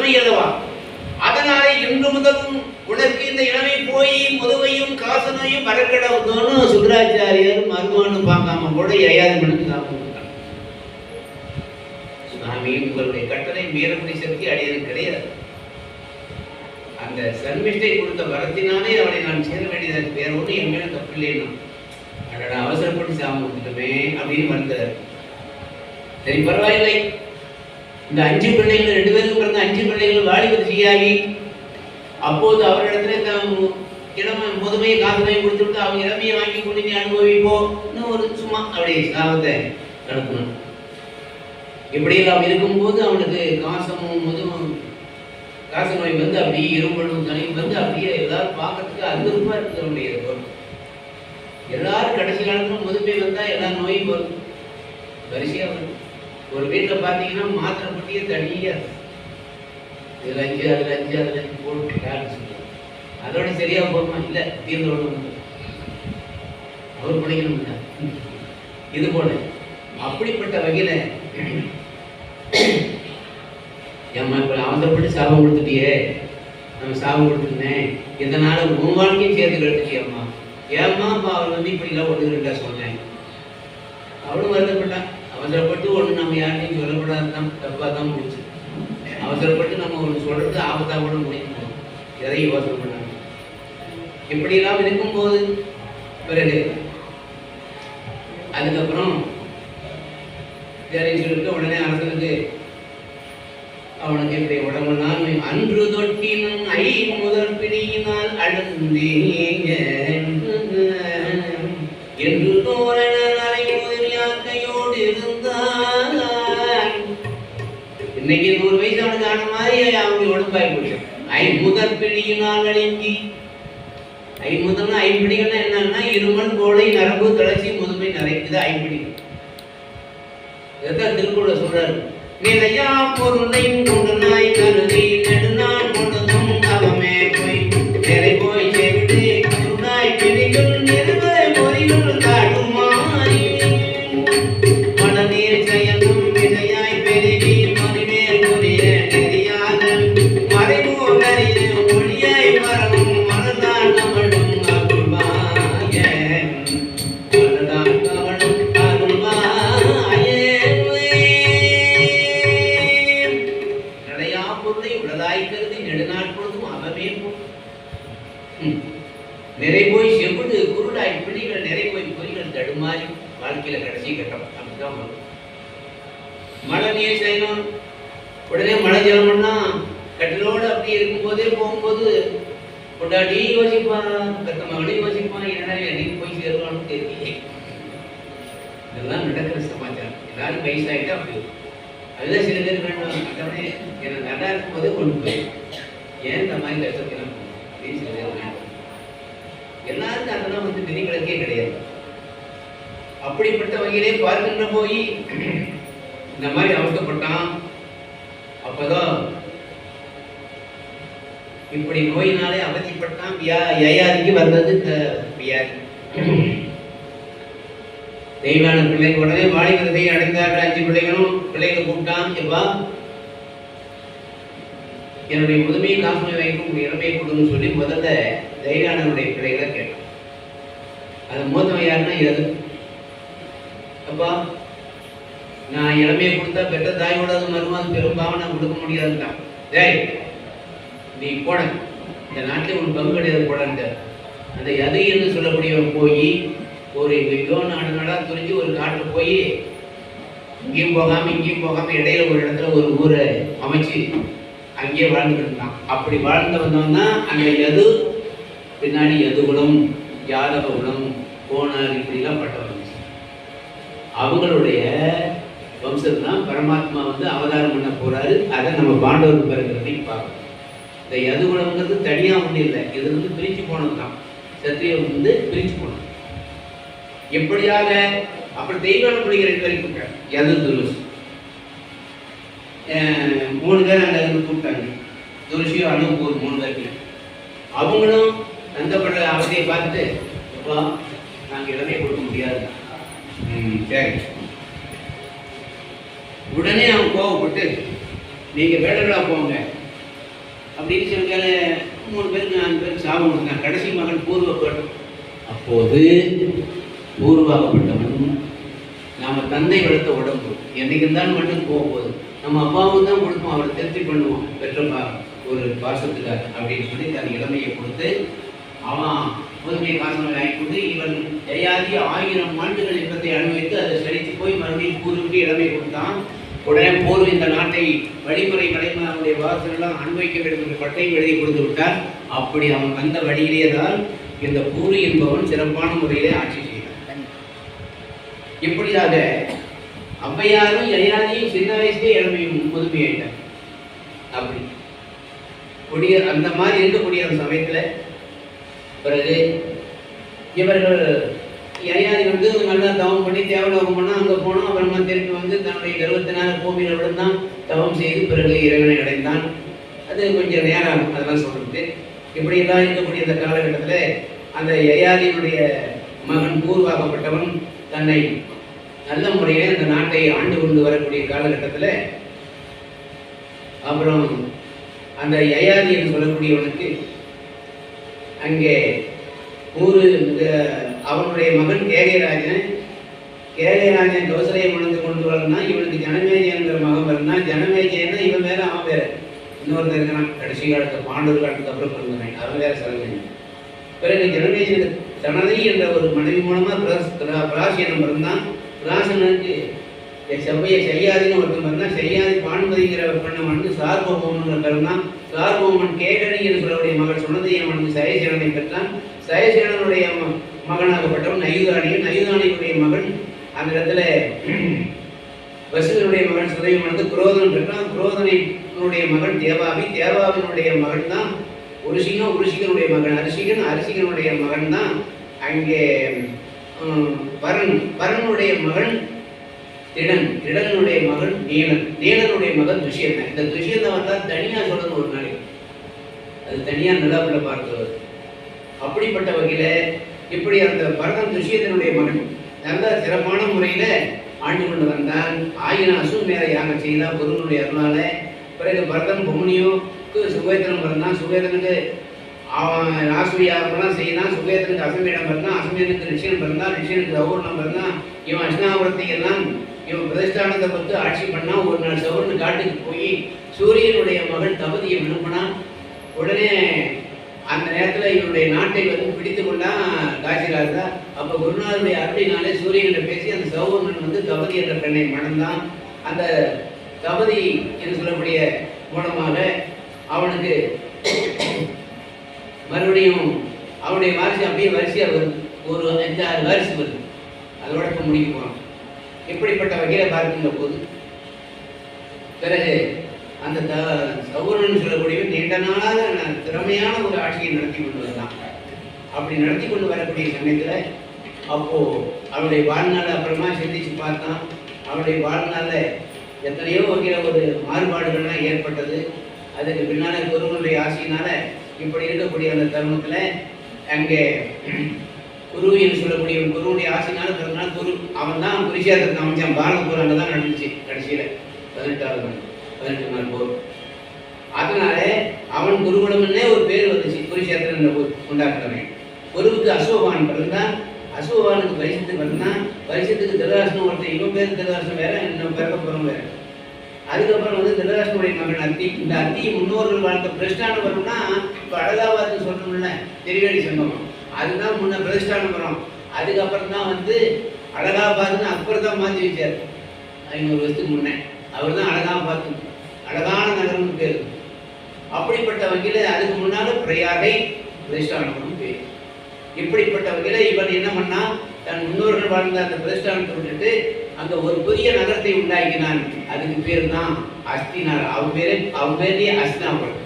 இளமை அல்லவா? அதனால இன்று முதலும் உனக்கு இந்த இளமை போய் முதுமையும் காசனையும் வரக்கிடவுதோன்னு சுக்கராச்சாரியர் மருமானும் பார்க்காம கூட யயாதிமனுக்கு சாப்பிட்டாங்க. சுவாமி, உங்களுடைய கட்டளை மீறப்படி சக்தி அடையது கிடையாது. அந்த சன்மிஷ்டை கொடுத்த வரத்தினாலே அவனை நான் சேர வேண்டியது வேற ஒன்று என் மேல தப்பு இல்லைன்னா அதோட அவசரப்பட்டு சாமி கொடுத்துட்டோமே அப்படின்னு வந்தார். சரி, பரவாயில்லை. இந்த 5 பிள்ளைகள் 2 பேருக்கு பிறந்த 5 பிள்ளைகள் வாலிபதியாகி அப்போது அவரிடத்துல இளம முதுமையை காசமையை கொடுத்துட்டு அவங்க இளமையை வாங்கி கொண்டு நீ அனுபவிப்போம் ஒரு சும்மா அப்படியே சாபத்தை நடத்தணும். இப்படியெல்லாம் இருக்கும்போது அவனுக்கு காசமும் முதுமும் காச நோய் வந்து அப்படியே இரும்பலும் தனியும் வந்து அப்படியே எல்லாரும் பார்க்கறதுக்கு அருவருப்பா இருக்குது அவனுடைய பொருள். எல்லாரும் கடைசி காலத்துல முதுமை வந்தா எல்லா நோயும் வரும், வரிசையா வரும். ஒரு வீட்டில் பார்த்தீங்கன்னா மாத்திரை பட்டியே தனியா இதில் 5 அதில் 5 அதில் 5 போட்டு சொல்லுவாங்க. அதோட சரியா போகுமா? இல்லை, தீர்ந்தோடு அவர் படிக்கணும் இல்லை. இது போல அப்படிப்பட்ட வகையில ஏம்மா இப்போ அவசரப்பட்டு சாபம் கொடுத்துட்டியே, நம்ம சாபம் கொடுத்துருந்தேன், இதனால உன் வாழ்க்கையும் சேர்த்து கெடுத்துட்டியம்மா, ஏம்மா அப்பா அவர் வந்து இப்படிலாம் 1-2 சொன்னேன். அவளும் வருத்தப்பட்டான். அவசரப்பட்டு ஒன்று நம்ம யார்கிட்டையும் சொல்லக்கூடாது தான், தப்பாக தான் முடிச்சு. அவசரப்பட்டு நம்ம ஒன்று சொல்றது ஆபத்தாக கூட முடிக்கணும். எதையும் யோசனை பண்ணாங்க. இப்படிலாம் இருக்கும்போது பிறகு அதுக்கப்புறம் சரின்னு சொல்லிட்டு உடனே அரசனுக்கு அவனுக்கு இப்படி உடம்புலாம் அன்று தொட்டினும் 5 முதல் பிடியினால் அழுந்தீங்க என்று தோரண நரையாக்கையோடு இருந்தான். இன்னைக்கு 100 வயசு அவனுக்கு ஆன மாதிரி அவங்க உடம்பாய் போயிடும். 5 முதல் பிடியினால் அழுங்கி, 5 முதல்னா 5 பிடிகள்னா என்னன்னா இருமல், கோழை, நரம்பு, தளர்ச்சி, முதுமை, நிறைக்குது 5 பிடிகள். இதான் திருக்குறள் சொல்றாரு. நிறையா பொருளை கொண்டு நாய் கருதி நெடுநாள் கொண்டதும் அவமே போய் நிறை போய் செவிட்டு குருநாய் பிடிகள் நிறுவ பொறிகள் காட்டுமாறி மனநீர் செயலும் விதையாய் பெருகி மணிமேல் புரிய நெறியாக மறைமோ நறிய மொழியாய் மரமும் மனதான் கமழும் அருள்வாய மனதான் கமழும் அருள்வாய. நிறை போய் செவிடு குருடாய் பிடிகள் நிறை போய் பொறிகள் தடுமாறி வாழ்க்கையில கடைசி கட்டம் அப்படிதான் வரும். மழை நீர் செய்யணும். உடனே மழை ஜலம்னா கட்டிலோடு அப்படி இருக்கும்போதே போகும்போது கொண்டாடி யோசிப்பான், கத்த மகளையும் யோசிப்பான், என்னடா என்னைக்கு போய் சேருவான்னு தெரியல. இதெல்லாம் நடக்கிற சமாச்சாரம். எல்லாரும் வயசாகிட்டா அப்படி அதுதான் சில பேர் வேண்டாம். அதோடனே என்ன நல்லா இருக்கும் போதே கொண்டு போய் ஏன் இந்த மாதிரி கஷ்டத்தெல்லாம் அப்படின்னு சில பேர் வேண்டாம். எல்லாருக்கும் அதெல்லாம் வந்து விதிகளுக்கே கிடையாது. அப்படிப்பட்ட வகையிலே பார்க்கின்ற போய் இந்த மாதிரி அவசரப்பட்டான். அப்பதான் இப்படி நோயினாலே அவதிப்பட்டான். யயாதிக்கு வந்தது இந்த வியாதி. தெய்வான பிள்ளைங்க உடனே வாலிபத்தை அடைந்தார்கள். 5 பிள்ளைகளும் பிள்ளைகளை கூப்பிட்டான். எப்பா என்னுடைய முதுமையை காசுமை வைக்கும் இளமையை கொடுன்னு சொல்லி முதல்ல தைரியானவருடைய பிள்ளைகளை கேட்டான். அது மூத்தவன் யாருன்னா எது அப்பா நான் இளமையை கொடுத்தா பெற்ற தாயோட மருமாது பெரும் பாவனை கொடுக்க முடியாதுட்டான். டேய் நீ போட, இந்த நாட்டில் உன் பங்கு கிடையாது போடன்ட்டு அந்த எது என்று சொல்லக்கூடியவன் போய் ஒரு எங்கேயோ நாடாக துரிஞ்சு ஒரு காட்டில் போய் இங்கேயும் போகாமல் இடையில ஒரு இடத்துல ஒரு ஊரை அமைச்சு அங்கேயே வாழ்ந்துட்டு இருந்தான். அப்படி வாழ்ந்து வந்தவன் தான் அந்த எது பின்னாடி எதுகுலம் யாதவ குலம் போனார் இப்படிலாம் பட்டவங்க. அவங்களுடைய வம்சம் தான் பரமாத்மா வந்து அவதாரம் பண்ண போறாரு. அதை நம்ம பாண்டவர் பிறகு பார்க்கணும். இந்த எதுகுலம்ங்கிறது தனியாக ஒன்றும் இல்லை, இது வந்து பிரித்து போனது தான். சத்திரியம் வந்து பிரித்து போனது. எப்படியாக அப்புறம் தெய்வான பிடிக்கிற வரைக்கும் எது துருசு 3 பேர் அங்கே இருந்து கூப்பிட்டாங்க. துருசியும் அனுப்பூர் 3 பேருக்கு. அவங்களும் அந்த படுற அவதியை பார்த்துட்டு அப்பா நாங்கள் இடமே கொடுக்க முடியாது. சரி. உடனே அவன் கோவப்பட்டு நீங்கள் வேடர்களாக போங்க, அப்படின்னு சில பேர் 3 பேருக்கு 4 பேருக்கு சாபம் கொடுத்தாங்க. கடைசி மகன் பூர்வப்பட்டவன். அப்போது பூர்வாகப்பட்டவன் நாம் தந்தை வளர்த்த உடம்பு என்னைக்கு இருந்தாலும் மட்டும் போகும்போது நம்ம அப்பாவுக்கு தான் கொடுப்போம், அவரை திருப்தி பண்ணுவோம் பெற்ற ஒரு பாசத்துக்காக அப்படின்னு சொல்லி தன் இளமையை கொடுத்து அவன் புதுமை காசனை வாங்கி கொடுத்து இவன் ஜெயாதி 1000 ஆண்டுகள் இன்பத்தை அனுபவித்து அதை செலுத்தி போய் மறுபடியும் பூர்வீட்டு இளமை கொடுத்தான். உடனே போர் இந்த நாட்டை வழிமுறை அவனுடைய வாசலெல்லாம் அனுபவிக்க வேண்டும் என்ற பட்டையும் எழுதி கொடுத்து விட்டார். அப்படி அவன் வந்த வழியிலே தான் இந்த பூரி என்பவன் சிறப்பான முறையிலே ஆட்சி செய்தார். இப்படியாக ஔவையாரும் ஜெயாதியும் சின்ன வயசுலேயே இளமையும் முதுமையாயிட்டார். அப்படி அந்த மாதிரி இருக்கக்கூடிய அந்த சமயத்தில் பிறகு இவர்கள் யயாதி வந்து நல்லா தவம் பண்ணி தேவலோகம் பண்ணால் அங்கே போனோம். அப்புறமா திருப்பி வந்து தன்னுடைய கர்வத்தினால பூமியில் விழுந்தான், தவம் செய்து பிறகு இறைவனை அடைந்தான். அது கொஞ்சம் நேரம் அதெல்லாம் சொல்லிட்டு இப்படியெல்லாம் இருக்கக்கூடிய இந்த காலகட்டத்தில் அந்த யயாதியினுடைய மகன் பூர்வாகப்பட்டவன் தன்னை நல்ல முறையில் அந்த நாட்டை ஆண்டு கொண்டு வரக்கூடிய காலகட்டத்தில் அப்புறம் அந்த யயாதி என்று சொல்லக்கூடியவனுக்கு அங்கே அவனுடைய மகன் கேகைராஜன் கௌசலையை மணந்து கொண்டு வரனா இவனுக்கு ஜனமேஜயங்கிற மகன் பிறந்தான். ஜனமேஜயன்னா இவன் வேற அவன் வேற இன்னொருத்தர் இருக்கிறான். கடைசி காலத்தை பாண்டவர் காலத்துக்கு அப்புறம் பிறந்தவன் அவன் வேற சரஞ்சன். பிறகு ஜனமேஜன் சனதி என்ற ஒரு மனைவி மூலமாக பிராசியனம் பிறந்தான். பிராசனுக்கு செய்யாதின்னு ஒருத்தன் பிறந்தான். செய்யாதி பானுமதிங்கிற பெண்ணை மணந்து சார்போமன் பிறந்தான். சார்போமன் கேகரி என்று சொல்லக்கூடிய மகள் சொன்னதையை மணந்து சயசேனனை பெற்றான். சயசேனனுடைய மகனாகப்பட்டவன் நயுதானியுடைய மகன் அந்த இடத்துல வசுவனுடைய மகன் சுதவி மணந்து குரோதன் பெற்றான். குரோதனுடைய மகன் தேவாவினுடைய மகன் தான் உருஷிகனுடைய மகன் அரிசிகனுடைய மகன் தான் அங்கே பரனுடைய மகன் திடனுடைய மகன் நீலனுடைய மகன் துஷ்யந்தன். இந்த துஷ்யந்தன் வந்தால் தனியா சொல்லணும் ஒரு நாளைக்கு, அது தனியா நிலாவில் பார்க்கிறது. அப்படிப்பட்ட வகையில இப்படி அந்த பரதன் துஷ்யந்தனுடைய மகன் நல்ல சிறப்பான முறையில ஆண்டு கொண்டு வந்தான். 1000 அசுமேத யாகம் செய்தான் குருவனுடைய அருளால. பிறகு பரதன் பொம்னியோக்கு சுவேதனம் பிறந்தான். சுவேதனுக்கு அவன் ராசுயாகலாம் செய்தான். சுவேதனுக்கு அசமேடம் பிறந்தான். அசமேதனுக்கு ரிஷியன் பிறந்தான். ரிஷியனுக்கு சௌர்ணம் பிறந்தான். இவன் அஷ்னாபுரத்தை எல்லாம் இவன் பிரதிஷ்டானத்தை பற்றி ஆட்சி பண்ணால் ஒரு நாள் சௌர்ண காட்டுக்கு போய் சூரியனுடைய மகன் தபதியை விரும்பினான். உடனே அந்த நேரத்தில் இவனுடைய நாட்டை வந்து பிடித்து கொண்டான் காசிராஜா. அப்போ குருநாதனுடைய அருளினாலே சூரியன்கிட்ட பேசி அந்த சௌர்ணன் வந்து தபதி என்ற பெண்ணை மணந்தான். அந்த தபதி என்று சொல்லக்கூடிய மூலமாக அவனுக்கு மறுபடியும் அவனுடைய வாரிசு அப்படியே வரிசையாக வருது. ஒரு 5-6 வாரிசு வருது. அதோட இப்போ முடிக்க போகிறோம். இப்படிப்பட்ட வகையில பார்க்கின்ற போது பிறகு அந்த சௌரன் சொல்லக்கூடிய நீண்ட நாளாக திறமையான ஒரு ஆட்சியை நடத்தி கொண்டு வரலாம். அப்படி நடத்தி கொண்டு வரக்கூடிய சமயத்தில் அப்போ அவருடைய வாழ்நாள் அப்புறமா சிந்திச்சு பார்த்தான். அவருடைய வாழ்நாளில் எத்தனையோ வகையில் ஒரு மாறுபாடுகள்லாம் ஏற்பட்டது. அதுக்கு பின்னால குருவனுடைய ஆசையினால இப்படி இருக்கக்கூடிய அந்த தருணத்தில் அங்கே குரு என்று சொல்லக்கூடிய குருவுடைய ஆசையினால பிறந்தனால குரு அவன் தான் குருஷேத்திரத்தை அமைச்சான். பாரத போர் அங்கே தான் நடந்துச்சு கடைசியில் 18 நாள் போர். அதனால அவன் குருகுலம்னே ஒரு பேர் வந்துச்சு குருஷேத்திரம் என்ற உண்டாக்குறவன். குருவுக்கு அசோபான் பிறந்தான். அசோபானுக்கு வரிசத்துக்கு பிறந்தான். வரிசத்துக்கு திருதராசனம் ஒருத்தர், இவன் பேர் திருதராசனம் வேற, இன்னும் பிறக்க போகிறோம் வேற. அதுக்கப்புறம் வந்து திருதராசனுடைய மகன் அத்தி. இந்த அத்தி முன்னோர்கள் வாழ்ந்த பிரதிஷ்டானபுரம்னா இப்போ அழகாபாத்னு சொல்லணும்ல திருவேடி சங்கமம், அதுதான் முன்ன பிரதிஷ்டானபுரம். அதுக்கப்புறம் தான் வந்து அழகாபாத்னு அக்பர் தான் மாற்றி வச்சார் 500 வருஷத்துக்கு முன்னே. அவர் தான் அழகாபாத், அழகான நகரம்னு பேர். அப்படிப்பட்ட வகையில் அதுக்கு முன்னால பிரயாகை பிரதிஷ்டானபுரம் பேர். இப்படிப்பட்ட வகையில் இவன் என்ன பண்ணா, தன் முன்னோர்கள் வாழ்ந்த அந்த பிரதிஷ்டானத்தை விட்டுட்டு அங்கே ஒரு புதிய நகரத்தை உண்டாக்கினான். அதுக்கு பேர் தான் அஸ்தினார். அவன் பேர்லேயே அஸ்தினாபுரம்.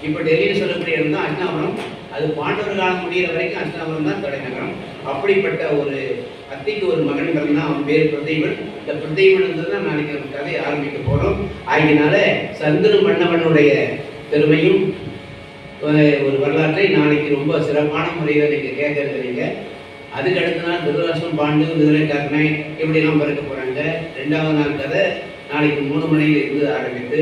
இப்போ டெல்லியில் சொல்லக்கூடிய இடம் தான் அஸ்தினாபுரம். அது பாண்டவர் காலம் முடிகிற வரைக்கும் அஸ்தினாபுரம் தான் தலைநகரம். அப்படிப்பட்ட ஒரு அத்திக்கு ஒரு மகன் பிறந்தான். அவன் பேர் பிரதீபன். இந்த பிரதீபன் தான் நாளைக்கு நம்ம கதையை ஆரம்பிக்க போகிறோம். ஆகியனால சந்தனு மன்னவனுடைய பெருமையும் ஒரு வரலாற்றை நாளைக்கு ரொம்ப சிறப்பான முறையில் நீங்கள் கேட்க இருக்கிறீங்க. அதுக்கு அடுத்த நாள் திருதராசனம், பாண்டு, குதிரை, கர்ணை இப்படிலாம் பிறக்க போகிறாங்க. 2வது நாள் கதை நாளைக்கு 3 மணியில் இருந்து ஆரம்பித்து